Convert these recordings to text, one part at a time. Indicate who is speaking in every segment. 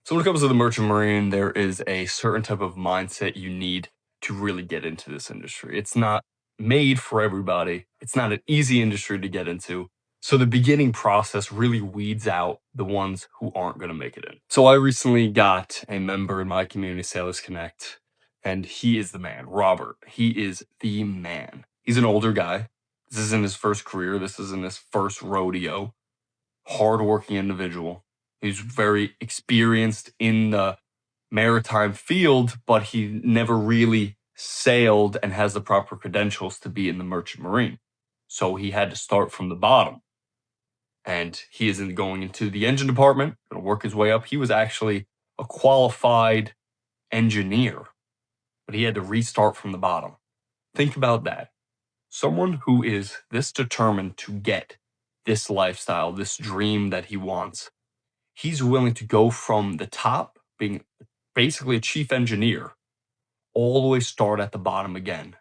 Speaker 1: So when it comes to the merchant marine, there is a certain type of mindset you need to really get into this industry. It's not made for everybody. It's not an easy industry to get into. So the beginning process really weeds out the ones who aren't going to make it in. So I recently got a member in my community, Sailors Connect, and he is the man, Robert. He is the man. He's an older guy. This isn't his first career. This isn't his first rodeo. Hardworking individual. He's very experienced in the maritime field, but he never really sailed and has the proper credentials to be in the merchant marine. So he had to start from the bottom. And he is going into the engine department, going to work his way up. He was actually a qualified engineer, but he had to restart from the bottom. Think about that. Someone who is this determined to get this lifestyle, this dream that he wants, he's willing to go from the top, being basically a chief engineer, all the way start at the bottom again,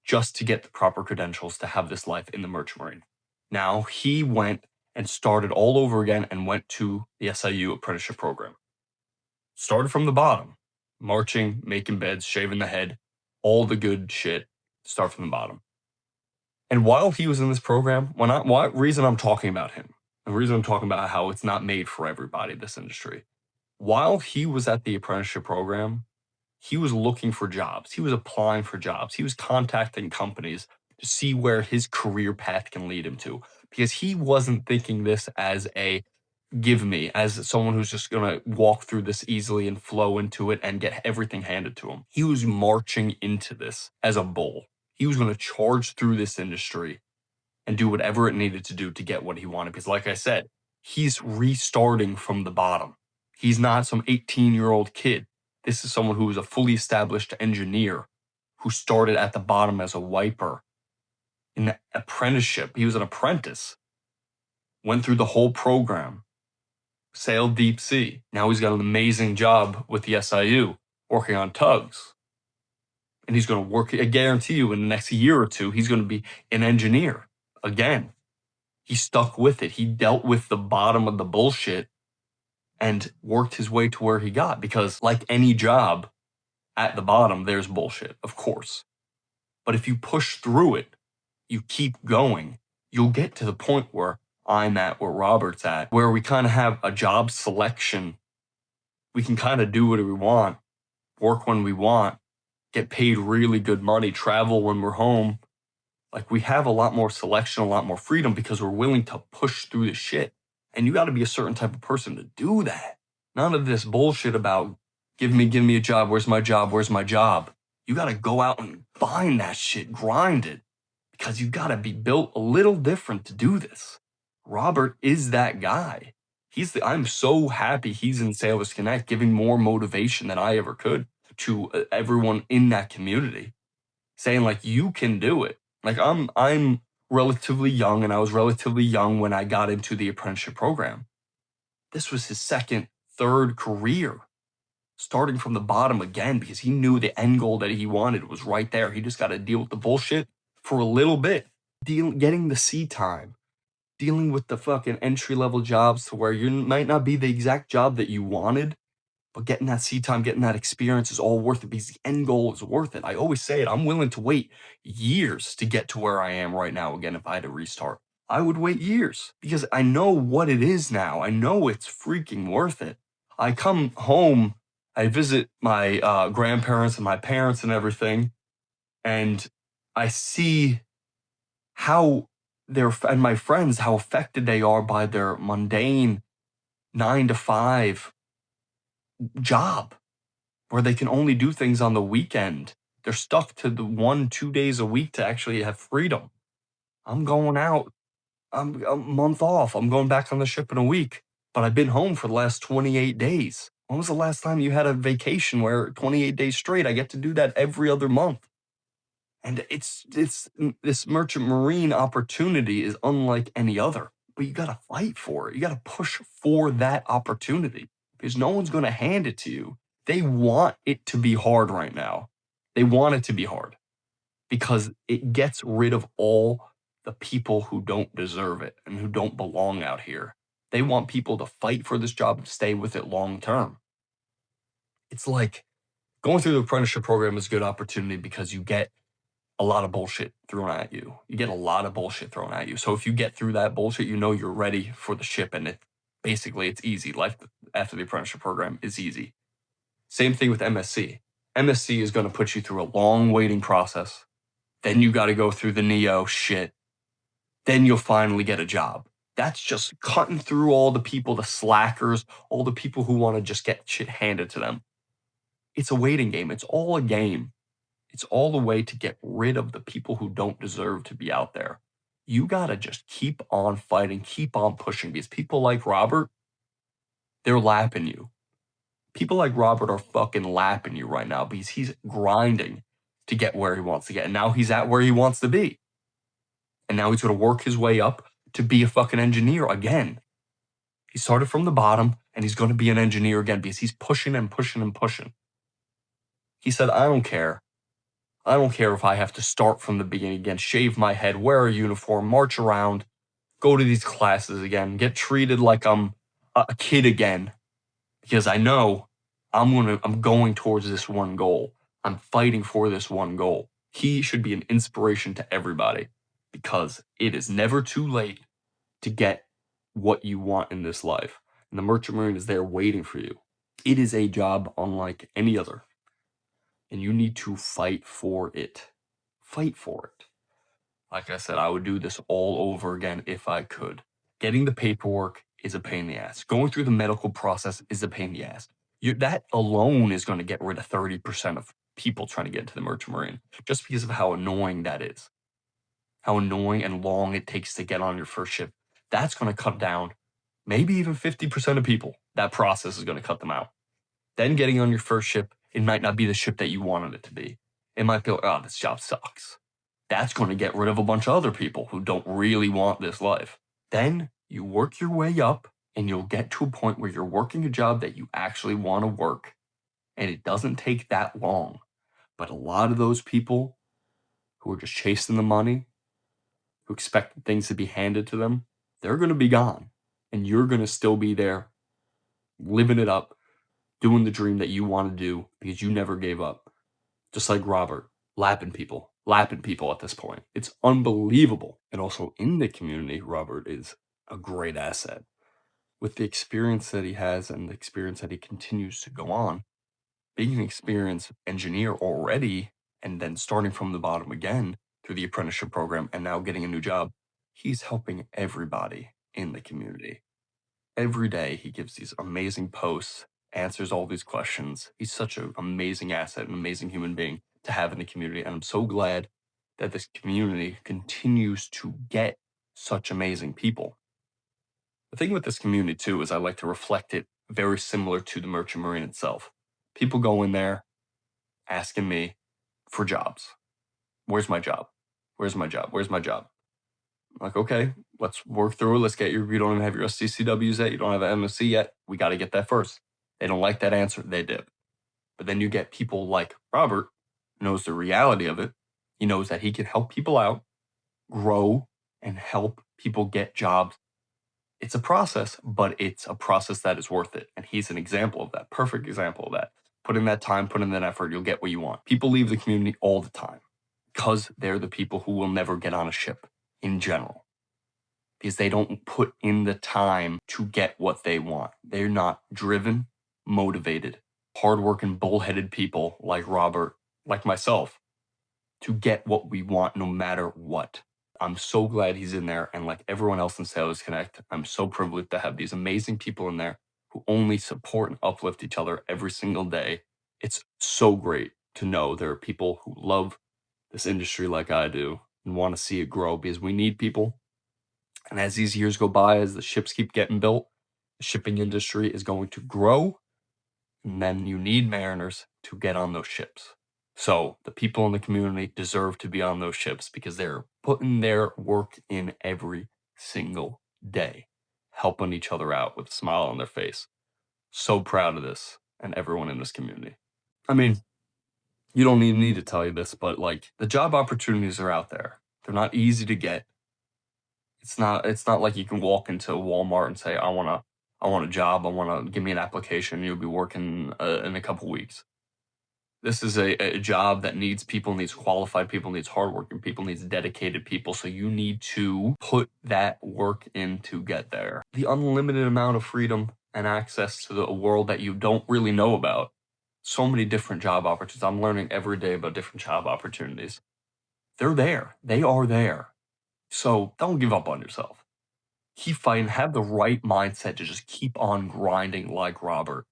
Speaker 1: just to get the proper credentials to have this life in the merchant marine. Now he went and started all over again and went to the SIU apprenticeship program. Started from the bottom, marching, making beds, shaving the head, all the good shit. Start from the bottom. And while he was in this program, what reason I'm talking about him, the reason I'm talking about how it's not made for everybody, this industry, while he was at the apprenticeship program, he was looking for jobs. He was applying for jobs. He was contacting companies to see where his career path can lead him to, because he wasn't thinking this as a give me, as someone who's just going to walk through this easily and flow into it and get everything handed to him. He was marching into this as a bull. He was going to charge through this industry and do whatever it needed to do to get what he wanted. Because like I said, he's restarting from the bottom. He's not some 18-year-old kid. This is someone who is a fully established engineer who started at the bottom as a wiper in the apprenticeship. He was an apprentice, went through the whole program, sailed deep sea. Now he's got an amazing job with the SIU working on tugs. And he's going to work, I guarantee you, in the next year or two, he's going to be an engineer again. He stuck with it. He dealt with the bottom of the bullshit and worked his way to where he got. Because like any job, at the bottom, there's bullshit, of course. But if you push through it, you keep going, you'll get to the point where I'm at, where Robert's at, where we kind of have a job selection. We can kind of do what we want, work when we want, get paid really good money, travel when we're home. Like, we have a lot more selection, a lot more freedom because we're willing to push through the shit. And you got to be a certain type of person to do that. None of this bullshit about give me a job. Where's my job? Where's my job? You got to go out and find that shit, grind it, because you got to be built a little different to do this. Robert is that guy. I'm so happy he's in Sailors Connect, giving more motivation than I ever could to everyone in that community, saying like, you can do it. Like, I'm relatively young, and I was relatively young when I got into the apprenticeship program. This was his second, third career, starting from the bottom again, because he knew the end goal that he wanted was right there. He just got to deal with the bullshit for a little bit, getting the sea time, dealing with the fucking entry-level jobs to where you might not be the exact job that you wanted, but getting that sea time, getting that experience is all worth it because the end goal is worth it. I always say it. I'm willing to wait years to get to where I am right now again if I had to restart. I would wait years because I know what it is now. I know it's freaking worth it. I come home, I visit my grandparents and my parents and everything, and I see how and my friends, how affected they are by their mundane 9 to 5 job where they can only do things on the weekend. They're stuck to the 1-2 days a week to actually have freedom. I'm going out. I'm a month off. I'm going back on the ship in a week, but I've been home for the last 28 days. When was the last time you had a vacation where 28 days straight? I get to do that every other month. And it's this merchant marine opportunity is unlike any other, but you got to fight for it. You got to push for that opportunity because no one's going to hand it to you. They want it to be hard right now. They want it to be hard because it gets rid of all the people who don't deserve it and who don't belong out here. They want people to fight for this job and stay with it long term. It's like going through the apprenticeship program is a good opportunity because you get a lot of bullshit thrown at you. You get a lot of bullshit thrown at you. So if you get through that bullshit, you know you're ready for the ship, and it's easy. Life after the apprenticeship program is easy. Same thing with MSc. MSc is going to put you through a long waiting process. Then you got to go through the Neo shit. Then you'll finally get a job. That's just cutting through all the people, the slackers, all the people who want to just get shit handed to them. It's a waiting game. It's all a game. It's all a way to get rid of the people who don't deserve to be out there. You got to just keep on fighting, keep on pushing, because people like Robert, they're lapping you. People like Robert are fucking lapping you right now because he's grinding to get where he wants to get. And now he's at where he wants to be. And now he's going to work his way up to be a fucking engineer again. He started from the bottom and he's going to be an engineer again because he's pushing and pushing and pushing. He said, I don't care. I don't care if I have to start from the beginning again, shave my head, wear a uniform, march around, go to these classes again, get treated like I'm a kid again, because I know I'm going towards this one goal. I'm fighting for this one goal. He should be an inspiration to everybody because it is never too late to get what you want in this life. And the Merchant Marine is there waiting for you. It is a job unlike any other. And you need to fight for it. Fight for it. Like I said, I would do this all over again if I could. Getting the paperwork is a pain in the ass. Going through the medical process is a pain in the ass. That alone is going to get rid of 30% of people trying to get into the Merchant Marine, just because of how annoying that is. How annoying and long it takes to get on your first ship. That's going to cut down maybe even 50% of people. That process is going to cut them out. Then getting on your first ship, it might not be the ship that you wanted it to be. It might be like, oh, this job sucks. That's going to get rid of a bunch of other people who don't really want this life. Then you work your way up and you'll get to a point where you're working a job that you actually want to work. And it doesn't take that long. But a lot of those people who are just chasing the money, who expect things to be handed to them, they're going to be gone. And you're going to still be there, living it up, doing the dream that you want to do because you never gave up. Just like Robert, lapping people at this point. It's unbelievable. And also in the community, Robert is a great asset. With the experience that he has and the experience that he continues to go on, being an experienced engineer already, and then starting from the bottom again through the apprenticeship program and now getting a new job, he's helping everybody in the community. Every day he gives these amazing posts, answers all these questions. He's such an amazing asset, an amazing human being to have in the community. And I'm so glad that this community continues to get such amazing people. The thing with this community too is I like to reflect it very similar to the Merchant Marine itself. People go in there asking me for jobs. Where's my job? Where's my job? Where's my job? I'm like, okay, let's work through it. Let's get you don't even have your SCCWs yet. You don't have an MSc yet. We got to get that first. They don't like that answer. They dip. But then you get people like Robert, knows the reality of it. He knows that he can help people out, grow, and help people get jobs. It's a process, but it's a process that is worth it. And he's an example of that, perfect example of that. Put in that time, put in that effort, you'll get what you want. People leave the community all the time because they're the people who will never get on a ship in general. Because they don't put in the time to get what they want. They're not driven, motivated, hardworking, bullheaded people like Robert, like myself, to get what we want no matter what. I'm so glad he's in there, and like everyone else in Sailors Connect, I'm so privileged to have these amazing people in there who only support and uplift each other every single day. It's so great to know there are people who love this industry like I do and want to see it grow because we need people. And as these years go by, as the ships keep getting built, the shipping industry is going to grow, and then you need mariners to get on those ships. So the people in the community deserve to be on those ships because they're putting their work in every single day, helping each other out with a smile on their face. So proud of this and everyone in this community. I mean, you don't even need to tell you this, but like the job opportunities are out there. They're not easy to get. It's not like you can walk into Walmart and say, I want a job. I want to give me an application. You'll be working in a couple weeks. This is a job that needs people, needs qualified people, needs hardworking people, needs dedicated people. So you need to put that work in to get there. The unlimited amount of freedom and access to the world that you don't really know about. So many different job opportunities. I'm learning every day about different job opportunities. They're there. They are there. So don't give up on yourself. Keep fighting. Have the right mindset to just keep on grinding like Robert.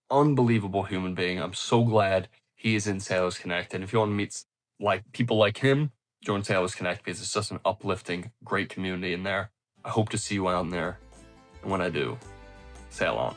Speaker 1: Unbelievable human being. I'm so glad he is in Sales Connect. And if you want to meet like people like him, join Sales Connect because it's just an uplifting, great community in there. I hope to see you out in there. And when I do, sail on.